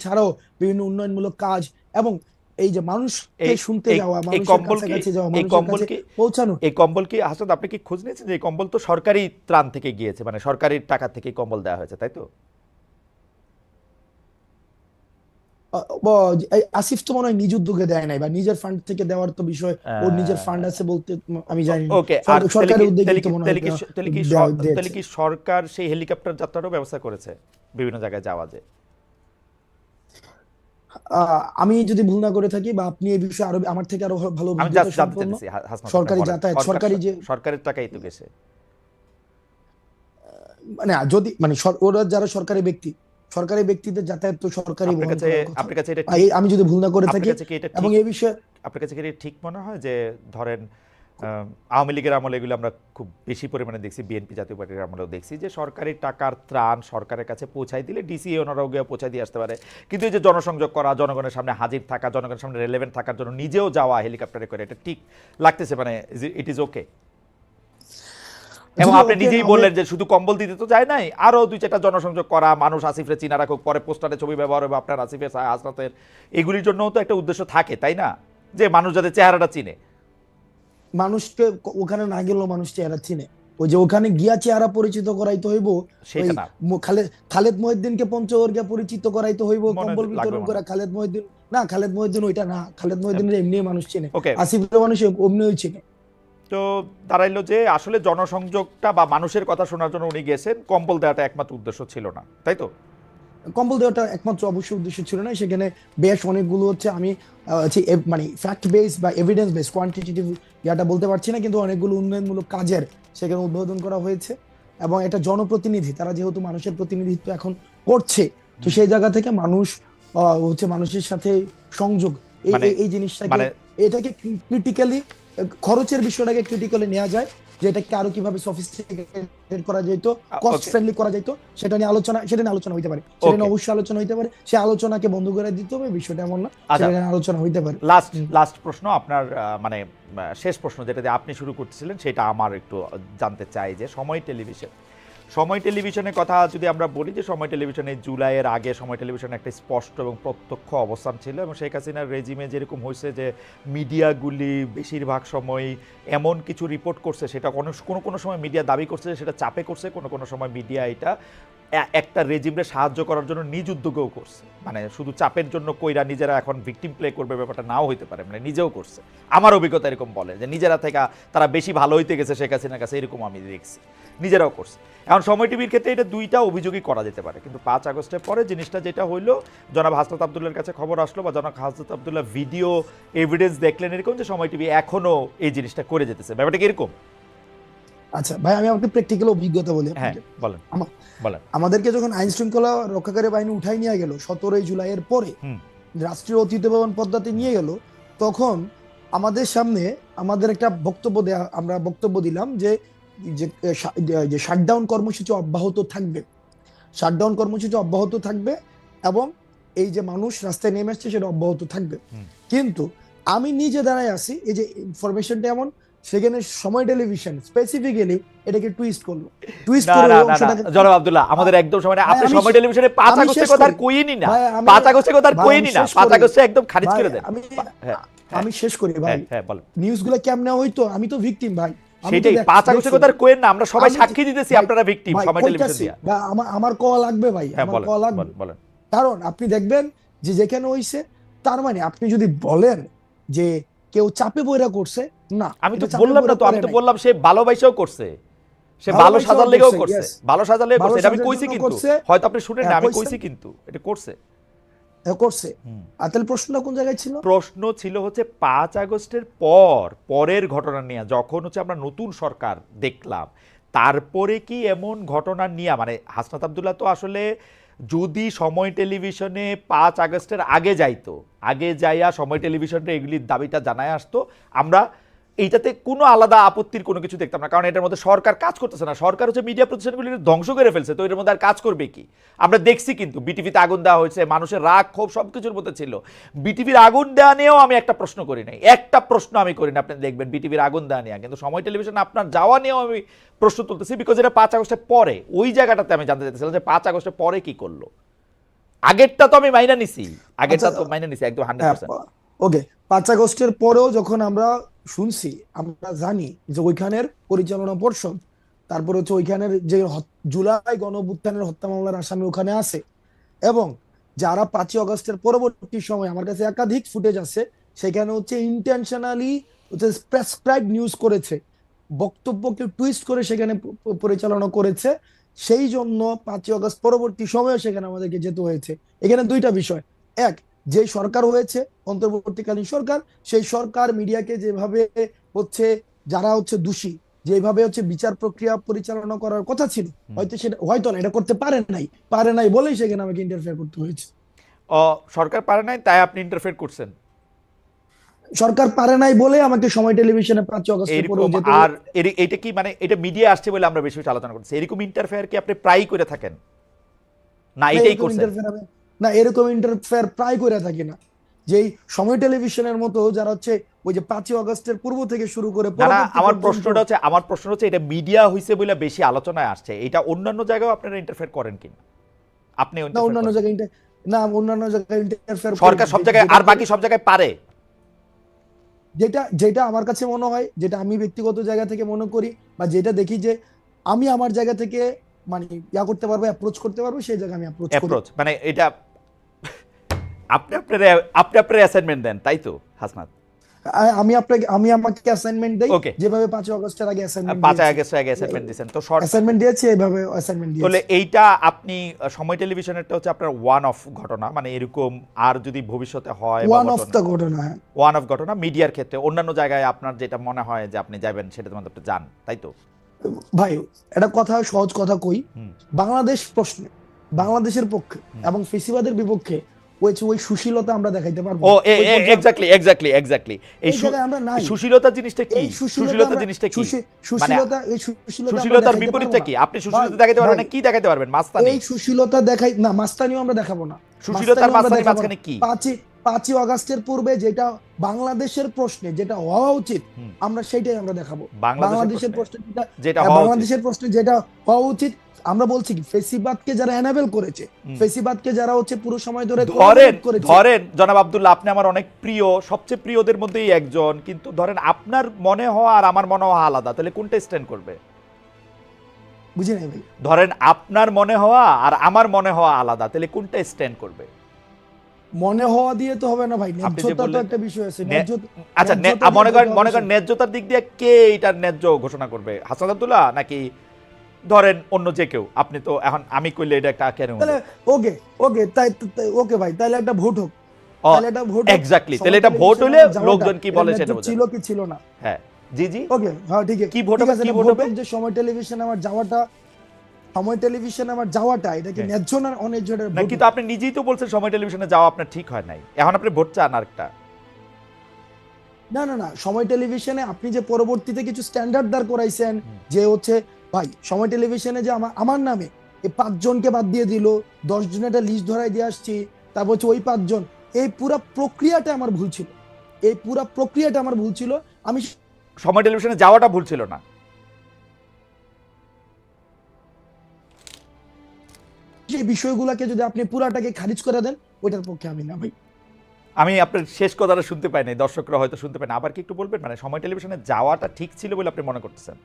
ছাড়াও বিভিন্ন উন্নয়নমূলক কাজ এবং এই যে মানুষকে এই শুনতে এই যাওয়া, এই মানুষের কম্বল কি কাছাকাছি যাওয়া, এই মানুষের কম্বল কাছে কি পৌঁছানো। এই কম্বল কি হাসনাত, আপনি কি খোঁজ নিয়েছেন যে এই কম্বল তো সরকারি ত্রাণ থেকে গিয়েছে, মানে সরকারি টাকা থেকে কম্বল দেওয়া হয়েছে, তাই তো? এই আসিফ তো মনে হয় নিজ উদ্যোগে দেয় নাই, বা নিজের ফান্ড থেকে দেওয়ার তো বিষয়, ওর নিজের ফান্ড আছে বলতে আমি জানি না। ওকে, আর তাহলে সরকারি কি উদ্যোগেই তাহলে তো কি মনে হয় তাহলে কি তাহলে কি তাহলে দিয়েছে। কি সরকার সেই হেলিকপ্টার যাত্রারও ব্যবস্থা করেছে বিভিন্ন জায়গায় যাওয়া যায়? আমি যদি ভুল না করে থাকি, বা আপনি এই বিষয়ে আরো আমার থেকে আরো ভালো আমি অভিজ্ঞতা জাস্ট জানতে সম্পন্ন, চাইতেছি হাসনাত, আপনি সরকারি বলেন, যাতায়াত, সরকার সরকারি যে সরকারের টাকাই তো গেছে। মানে যদি মানে ওরা যারা সরকারি ব্যক্তি, সরকারি ব্যক্তিদের যাতায়াত তো সরকারি আপনার বহন কাছে করার কথা। আপনার কাছে এটা ঠিক, আমি যদি ভুল না করে আপনার থাকি, কাছে কি এটা এবং ঠিক, এই বিষয়ে আপনার কাছে কি এটা ঠিক মনে হয় যে ধরেন আওয়ামী লীগের আমলে এগুলো আমরা খুব বেশি পরিমাণে দেখছি, বিএনপি জাতীয় পার্টির আমলেও দেখছি যে সরকারি টাকার ত্রাণ সরকারের কাছে পৌঁছাই দিলে ডিসি ওনারাও গিয়ে পৌঁছাই দিয়ে আসতে পারে, কিন্তু এই যে জনসংযোগ করা, জনগণের সামনে হাজির থাকা, জনগণের সামনে রেলেভেন্ট থাকার জন্য নিজেও যাওয়া হেলিকপ্টারে করে, এটা ঠিক লাগতেছে? মানে ইট ইজ ওকে? এবং যদি আপনি ওকে না নিজেই হয়ে বললেন যে শুধু কম্বল দিতে তো যায় নাই, আরো দুই চারটা জনসংযোগ করা, মানুষ আসিফরে চিনা রাখুক, পরে পোস্টারে ছবি ব্যবহার হবে আপনার আসিফের হাসনাতের, এগুলির জন্যও তো একটা উদ্দেশ্য থাকে, তাই না? যে মানুষ যাতে চেহারাটা চিনে। মানুষকে ওখানে না গেলেও মানুষ চেহারা চিনে। ওই যে ওখানে গিয়া চেহারা পরিচিত করাইতে হইব, ওই সেটা না, খালেদ খালেদ মহিউদ্দিনকে পঞ্চগড় পরিচিত করাইতে হইব, মনে কম্বল লাগবে বিতরণ মনে করা খালেদ মহিউদ্দিন। না, খালেদ মহিউদ্দিন ওইটা না, খালেদ মহিউদ্দিনের এমনি মানুষ চিনে, ওকে। আসিফের মানুষ এমনিও চিনে। তো দাঁড়াইলো যে আসলে জনসংযোগটা বা মানুষের কথা শোনার জন্য উনি গেছেন, কম্বল দেওয়াটা একমাত্র উদ্দেশ্য ছিল না, তাই তো? কম্বল দেওয়াটা একমাত্র অবশ্যই উদ্দেশ্য ছিল না। সেখানে বেশ অনেকগুলো হচ্ছে আমি মানে ফ্যাক্ট বেস বা এভিডেন্স বেস, কোয়ান্টিটেটিভ ইয়াটা বলতে পারছি না, কিন্তু অনেকগুলো উন্নয়নমূলক কাজের সেখানে উদ্বোধন করা হয়েছে। এবং এটা জনপ্রতিনিধি, তারা যেহেতু মানুষের প্রতিনিধিত্ব এখন করছে, তো সেই জায়গা থেকে মানুষ হচ্ছে মানুষের সাথে সংযোগ, এই মানে এই এই জিনিসটাকে, মানে এটাকে ক্রিটিক্যালি, খরচের বিষয়টাকে ক্রিটিক্যালি নেওয়া যায়, যে এটাকে আরো কিভাবে সফিস্টিকেটেড করা যেত, কস্ট ওকে, ফ্রেন্ডলি করা যেত, সেটা নিয়ে আলোচনা হইতে পারে, সেটা ওকে, নিয়ে অবশ্যই আলোচনা হইতে পারে। সে আলোচনাকে বন্ধ করে দিতে হবে বিষয়টা এমন না, আচ্ছা, সেটা নিয়ে আলোচনা হইতে পারে। লাস্ট হুম। লাস্ট প্রশ্ন আপনার, মানে শেষ প্রশ্ন যেটা দিয়ে আপনি শুরু করতেছিলেন সেটা আমার একটু জানতে চাই যে সময় টেলিভিশনের কথা যদি আমরা বলি, যে সময় টেলিভিশনে জুলাইয়ের আগে সময় টেলিভিশনে একটা স্পষ্ট এবং প্রত্যক্ষ অবস্থান ছিল, এবং শেখ হাসিনার রেজিমে যেরকম হয়েছে যে মিডিয়াগুলি বেশিরভাগ সময় এমন কিছু রিপোর্ট করছে, সেটা কোনো কোনো সময় মিডিয়া দাবি করছে যে সেটা চাপে করছে, কোনো কোনো সময় মিডিয়া এটা একটা রেজিমরে সাহায্য করার জন্য নিজ উদ্যোগেও করছে, মানে শুধু চাপের জন্য কইরা নিজেরা এখন ভিকটিম প্লে করবে ব্যাপারটা নাও হইতে পারে, মানে নিজেও করছে। আমার অভিজ্ঞতা এরকম বলে যে নিজেরা থেকে তারা বেশি ভালো হইতে গেছে শেখ হাসিনার কাছে, এরকম আমি দেখছি, নিজেরাও করছে। এখন সময় টিভির ক্ষেত্রে এটা দুইটা অভিযোগই করা যেতে পারে, কিন্তু 5 আগস্টের পরে জিনিসটা যেটা হইলো, জনাব হাসনাত আবদুল্লার কাছে খবর আসলো বা জনাব হাসনাত আবদুল্লাহ ভিডিও এভিডেন্স দেখলেন এরকম, যে সময় টিভি এখনো এই জিনিসটা করে যেতেছে, ব্যাপারটা কি এরকম? আচ্ছা ভাই, আমি আমাকে প্র্যাকটিক্যাল অভিজ্ঞতা বলি হ্যাঁ, আপনাকে। বলেন বলেন। আমাদেরকে যখন আইন শৃঙ্খলা রক্ষাকারী বাহিনী উঠাই নিয়ে গেল 17 জুলাইয়ের পরে, হুম। রাষ্ট্রীয় অতিথি ভবন পদ্ধতি নিয়ে গেল, তখন আমাদের সামনে আমাদের একটা আমরা বক্তব্য দিলাম যে যে শাটডাউন কর্মসূচি অব্যাহত থাকবে, শাটডাউন কর্মসূচি অব্যাহত থাকবে, এবং এই যে মানুষ রাস্তায় নেমে আসছে সেটা অব্যাহত থাকবে। কিন্তু আমি নিজে দাঁড়ায় আছি, এই যে ইনফরমেশনটা এমন, সেখানে সময় টেলিভিশন স্পেসিফিক্যালি এটাকে টুইস্ট করলো, টুইস্ট না করে না ওই না না, অংশটাকে। জনাব আব্দুল্লাহ, আমাদের একদম সময় না, ভাই আপনি আমি সময় টেলিভিশনে 5 আমি আগস্টের শেষ কথা আর করি কইনি না, ভাই, আমি 5 আগস্টের কথা আর ভাই কইনি আমি না, শেষ 5 করি আগস্টে একদম খারিজ ভাই, করে দেন। আমি হ্যাঁ হ্যাঁ আমি শেষ করি ভাই। হ্যাঁ হ্যাঁ, বলেন। নিউজগুলো কেমনে হইতো, আমি তো ভিকটিম ভাই, আমি তো সেটাই, 5 আগস্টের দেখছি কথা আর কোয়েন না, আমরা সবাই আমি সাক্ষী দিতেছি ভাই, আপনারা ভিকটিম ভাই সময় টেলিভিশন কইতাছি দিয়া। বা আমার কল লাগবে ভাই, হ্যাঁ, আমার বলেন কল লাগবে। বলেন বলেন। কারণ আপনি দেখবেন যে যেখানে হইছে, তার মানে আপনি যদি বলেন যে কেউ চাপে বইরা করছে, না, আমি তো এটা চাপে বললাম না, বইরা তো করে আমি তো নাই, বললাম সে ভালোবাসাও করছে, সে ভালো ভালোবাসাও সাজার লেগেও করছে, করছে, ইয়েস, ভালো সাজার লেগে ভালো করছে, এটা আমি সাজার কইছি, জন্য কিন্তু করছে, হয়তো আপনি শুনেন না, আমি কইছে, কইছি কিন্তু এটা করছে। করছে। আর তাহলে প্রশ্নটা কোন জায়গায় ছিল? প্রশ্ন ছিল হচ্ছে 5 আগস্টের পরের ঘটনা নিয়ে, যখন হচ্ছে আমরা নতুন সরকার দেখলাম, তারপরে কি এমন ঘটনা নিয়ে, মানে হাসনাত আবদুল্লাহ তো আসলে যদি সময় টেলিভিশনে 5 আগস্টের আগে যাইতো, আগে যাইয়া সময় টেলিভিশনে এগুলির দাবিটা জানায় আসতো, আমরা এইটাতে কোনো আলাদা আপত্তির কোনো কিছু দেখতাম না, কারণ এটার মধ্যে সরকার কাজ করতেছে না, সরকার হচ্ছে মিডিয়া প্রতিষ্ঠানগুলি ধ্বংস করে ফেলছে, তো এর মধ্যে আর কাজ করবে কি? আমরা দেখছি কিন্তু বিটিভিতে আগুন দেওয়া হয়েছে, মানুষের রাগ ক্ষোভ সবকিছুর মধ্যে ছিল। বিটিভির আগুন দেওয়া নিয়েও আমি একটা প্রশ্ন করি নাই, একটা প্রশ্ন আমি করি না, আপনি দেখবেন বিটিভির আগুন দেওয়া নিয়ে, কিন্তু সময় টেলিভিশন আপনার যাওয়া নিয়েও আমি প্রশ্ন তুলতেছি, বিকজ এটা 5 আগস্টের পরে, ওই জায়গাটাতে আমি জানতে চাইছিলাম যে 5 আগস্টের পরে কি করলো। আগেরটা তো আমি মাইনা নিছি, আগেরটা আচ্ছা, তো মাইনা নিছি একদম হ্যাঁ 100%। ওকে, 5 আগস্টের পরেও যখন আমরা শুনছি, আমরা জানি যে ওইখানের পরিচালনা পর্ষদ, তারপর হচ্ছে ওইখানের যে জুলাই গণ অভ্যুত্থানের হত্যা মামলার আসামি ওখানে আছে, এবং যারা 5 আগস্টের পরবর্তী সময়, আমার কাছে একাধিক ফুটেজ আছে, সেখানে হচ্ছে ইন্টেনশনালি হচ্ছে প্রেসক্রাইব নিউজ করেছে, বক্তব্যকে টুইস্ট করে সেখানে পরিচালনা করেছে, সেই জন্য 5 আগস্ট পরবর্তী সময়ে সেখানে আমাদেরকে যেতে হয়েছে। এখানে দুইটা বিষয়: এক, যে সরকার হয়েছে অন্তর্বর্তীকালীন সরকার, সেই সরকার মিডিয়াকে যেভাবে হচ্ছে, যারা হচ্ছে দোষী, যেভাবে হচ্ছে বিচার প্রক্রিয়া পরিচালনা করার কথা ছিল, হয়তো সেটা হয়তো না, এটা করতে পারে নাই বলেই সেখানে আমাকে ইন্টারফেয়ার করতে হয়েছে। সরকার পারে নাই তাই আপনি ইন্টারফেয়ার করছেন সরকার পারে নাই বলে আমাকে সময় টেলিভিশনে 5 আগস্টের পরেও এরকম? যেতে। আর এটা কি মানে এটা মিডিয়া আসছে বলে আমরা বেশি বেশি আলোচনা করছি, এরকম ইন্টারফেয়ার কি আপনি প্রায়ই করে থাকেন, না না, এটাই এরকম করছেন? ইন্টারফেয়ার আমি, না এরকম ইন্টারফেয়ার প্রায় করে থাকি না। যেই সময় টেলিভিশনের মতো যারা হচ্ছে ওই যে 5 আগস্টের পূর্ব থেকে শুরু করে না না, পরবর্তী আমার পর্যন্ত। প্রশ্নটা হচ্ছে এটা মিডিয়া হইছে বলে বেশি আলোচনায় আসছে, এটা অন্যান্য জায়গায় আপনারা ইন্টারফেয়ার করেন কিনা? আপনি না, interfere অন্যান্য করেন? জায়গায় না, অন্যান্য জায়গায় ইন্টারফেয়ার করি সরকার না। সব জায়গায় আর বাকি সব জায়গায় পারে। যেটা যেটা আমার কাছে মনে হয়, যেটা আমি ব্যক্তিগত জায়গা থেকে মনে করি, বা যেটা দেখি যে আমি আমার জায়গা থেকে মানে করতে পারবো, অ্যাপ্রোচ করতে পারবো, সেই জায়গায় আমি অ্যাপ্রোচ করি। অ্যাপ্রোচ মানে এটা আপনি আপনার অ্যাসাইনমেন্ট দেন তাই তো হাসনাত? আমি আমাকে অ্যাসাইনমেন্ট দেই, ওকে, যেভাবে 5 আগস্টের আগে অ্যাসাইনমেন্ট 5 দিয়েছি, আগস্ট আগে অ্যাসাইনমেন্ট দিয়েছেন তো শর্ট। অ্যাসাইনমেন্ট দিয়েছি, এইভাবে অ্যাসাইনমেন্ট তাহলে দিয়েছি। এইটা আপনি সময় টেলিভিশনেরটা হচ্ছে আপনার ওয়ান অফ ঘটনা, মানে এরকম আর যদি ভবিষ্যতে হয় বা ওয়ান অফ ঘটনা, দ্য ঘটনা, হ্যাঁ। ওয়ান অফ ঘটনা মিডিয়ার ক্ষেত্রে অন্যান্য জায়গায় আপনার যেটা মনে হয় যে আপনি যাবেন সেটাতে মধ্যে আপনি যান তাই তো? ভাই, এটা কথা, সহজ কথা কই, হুম, বাংলাদেশ প্রশ্নে বাংলাদেশের পক্ষে এবং ফেসিবাদের বিপক্ষে ওই সুশীলতা আমরা দেখাইতে পারবো ও ওই পর্যায়ে এক্স্যাক্টলি এই এই জায়গায় আমরা নাই। সুশীলতা জিনিসটা কি? এই সুশীলতা জিনিসটা কি? মানে সুশীলতা আমরা সুশীলতার দেখাইতে পারবো বিপরীতটা না। কি? আপনি ভাই, সুশীলতা দেখাতে পারবেন ভাই, না, কি দেখাতে পারবেন? মাস্তানি? এই সুশীলতা দেখাই না, মাস্তানিও আমরা দেখাবো না। সুশীলতার মাস্তানিও আমরা মাস্তানি দেখাবো না। মাঝখানে কি? 5 আগস্টের পূর্বে যেটা বাংলাদেশের প্রশ্নে যেটা হওয়া উচিত, হুম, আমরা সেইটাই আমরা দেখাবো। বাংলাদেশের বাংলাদেশের প্রশ্নে যেটা, যেটা হওয়া উচিত। বাংলাদেশের প্রশ্নে যেটা হওয়া উচিত, আমরা বলছি কি, ফেসিবাদকে যারা এনাবেল করেছে, ফেসিবাদকে যারা হচ্ছে পুরো সময় ধরে ধরেন করেছে। ধরেন জনাব আব্দুল্লাহ, আপনি আমার অনেক প্রিয়, সবচেয়ে প্রিয়দের মধ্যেই একজন, কিন্তু ধরেন আপনার মনে হওয়া আর আমার মনে হওয়া আলাদা, তাহলে কোনটা স্ট্যান্ড করবে? বুঝি নাই ভাই। ধরেন আপনার মনে হওয়া আর আমার মনে হওয়া আলাদা, তাহলে কোনটা স্ট্যান্ড করবে? মনে হওয়া দিয়ে তো হবে না ভাই, আপনি যে ন্যায্যতা তো বললেন একটা বিষয় আছে। আচ্ছা, ন্যায্যতা মনে দিয়ে করেন তো ন্যায্যতার দিক দিয়ে কে এটার ন্যায্য ঘোষণা করবে, হাসান আব্দুল্লাহ নাকি ধরেন অন্য যে কেউ? আপনি তো এখন আমি কইলে এটা একটা কেন হলো? তাহলে ওকে, ওকে ওকে ভাই, তাহলে একটা ভোট হোক, তাহলে একটা ভোট হোক। এক্স্যাক্টলি, সময় তাহলে এটা ভোট টেলিভিশনে হলে আমার যাওয়াটা, লোকজন কি এটা বলে ন্যায্য সেটা বোঝা। ছিল কি ছিল না। হ্যাঁ, জি জি, ওকে, হ্যাঁ ঠিক আছে, কি ভোট ঠিক হবে, আছে, কি এটা ভোট ভোট হবে? হোক যে সময় টেলিভিশনে আমার যাওয়াটা, সময় টেলিভিশনে আমার যাওয়াটা, এটা কি হ্যাঁ। ন্যায্য না অন্যায্য, এটা না, ভোট কিন্তু হোক। আপনি নিজেই তো বলছেন সময় টেলিভিশনে যাওয়া আপনার ঠিক হয় নাই, এখন আপনি ভোট চান আরেকটা। না না না, সময় টেলিভিশনে আপনি যে পরবর্তীতে কিছু স্ট্যান্ডার্ড দাঁড় করাইছেন, যে হচ্ছে ভাই সময় টেলিভিশনে যে আমার নামে এই 5 জনকে বাদ দিয়ে দিল, 10 জনের একটা লিস্ট ধরাই দিয়ে আসছি, তারপর হচ্ছে ওই 5 জন, এই পুরা প্রক্রিয়াটা আমার ভুল ছিল, এই পুরা প্রক্রিয়াটা আমার ভুল ছিল। আমি সময় টেলিভিশনে যাওয়াটা ভুল ছিল না? সেই বিষয়গুলোকে যদি আপনি পুরাটাকে খারিজ করে দেন, ওইটার পক্ষে আমি না ভাই। আমি আপনার শেষ কথাটা শুনতে পাই নাই, দর্শকরা হয়তো শুনতে পায় না, আবার কি একটু বলবেন? মানে সময় টেলিভিশনে যাওয়াটা ঠিক ছিল বলে আপনি মনে করতেছেন?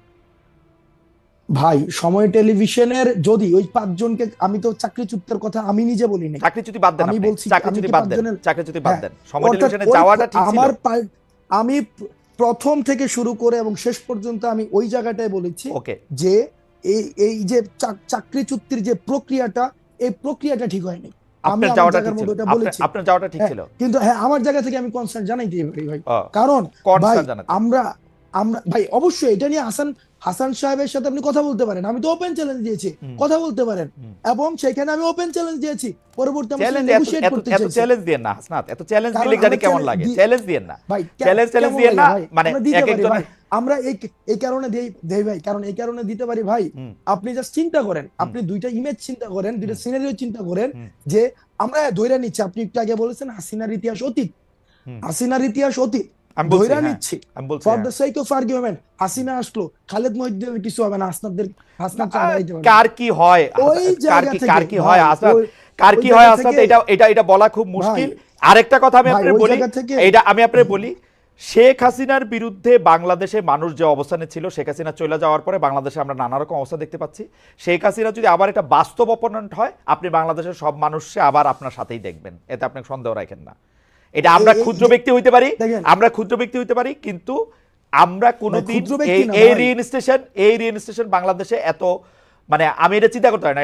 ভাই সময় টেলিভিশনের যদি ওই 5 জনকে, আমি তো চাকরিচ্যুতের কথা আমি নিজে বলি নাই, চাকরিচ্যুতি বাদ দেন, আমি আপনি বলছি চাকরিচ্যুতি বাদ দেন, চাকরিচ্যুতি বাদ হ্যাঁ, দেন, সময় অর্থাৎ টেলিভিশনে যাওয়াটা ঠিক ছিল? আমার আমি প্রথম থেকে শুরু করে এবং শেষ পর্যন্ত আমি ওই জায়গাটায় বলেছি ওকে, যে এই যে চাকরিচ্যুতির যে প্রক্রিয়াটা, এই প্রক্রিয়াটা ঠিক হয়নি। আমি আপনার আমার যাওয়াটা জায়গার ঠিক ছিল, মধ্যে ওটা বলেছি। আপনার যাওয়াটা ঠিক হ্যাঁ, ছিল। কিন্তু হ্যাঁ, আমার জায়গা থেকে আমি কনসার্ন জানাইতেই পারি ভাই, ও, কারণ ভাই কনসার্ন জানাতে। আমরা আমরা ভাই অবশ্যই এটা নিয়ে হাসান সাহেবের সাথে আপনি কথা বলতে পারেন, আমি তো ওপেন চ্যালেঞ্জ দিয়েছি, কথা বলতে পারেন, এবং সেখানে আমি ওপেন চ্যালেঞ্জ দিয়েছি, পরবর্তী আমরা চ্যালেঞ্জ নেগোশিয়েট করতে এত চাইছি। চ্যালেঞ্জ দিয়েন না হাসনাত, এত চ্যালেঞ্জ কারণ দিলে জানি আমরা কেমন লাগে, চ্যালেঞ্জ চ্যালেঞ্জ দিয়েন না, ভাই, চ্যালেঞ্জ কেমন দিয়েন না, লাগে ভাই? মানে আমরা দিতে এক পারি একজনের। ভাই, আমরা এই কারণে দেই ভাই, কারণ এই কারণে দিতে পারি ভাই। আপনি জাস্ট চিন্তা করেন, আপনি দুইটা ইমেজ চিন্তা করেন, দুইটা সিনারিও চিন্তা করেন, যে আমরা ধইরা নিচ্ছি, আপনি একটু আগে বলেছেন হাসিনার ইতিহাস অতীত, হাসিনার ইতিহাস অতীত আমি বলছি, ধইরা হ্যাঁ, নিচ্ছি আমি বলছি, ফর হ্যাঁ। The sake of argument. Hasina আসলো, খালেদ মহিউদ্দিনের কিছু হবে না, হাসনাত চাঁদা দিতে পারবে। কার কি হয়, ওই জায়গা থেকে কার কি হয় ভাই, হাসনাত? কার ওই কি হয় জায়গা আসলে থেকে- এটা বলা খুব মুশকিল। ভাই, আরেকটা কথা আমি ভাই, আপনাকে ওই বলি, জায়গা থেকে- এটা আমি আপনাকে বলি, শেখ হাসিনার বিরুদ্ধে বাংলাদেশে মানুষ যে অবস্থানে ছিল, শেখ হাসিনা চলে যাওয়ার পরে বাংলাদেশে আমরা নানা রকম অবস্থা দেখতে পাচ্ছি। শেখ হাসিনা যদি আবার একটা বাস্তব অপোনেন্ট হয়, আপনি বাংলাদেশের সব মানুষকে আবার আপনার সাথেই দেখবেন, এতে আপনি সন্দেহ রাখেন না। এটা আমরা ক্ষুদ্র ব্যক্তি হইতে পারি, দেখেন, আমরা ক্ষুদ্র ব্যক্তি হইতে পারি, কিন্তু আমরা কোনোদিন ক্ষুদ্র ব্যক্তি না এই ভাই। রিইনস্টেশন বাংলাদেশে এত, মানে আমি এটা চিন্তা করতে পারি না।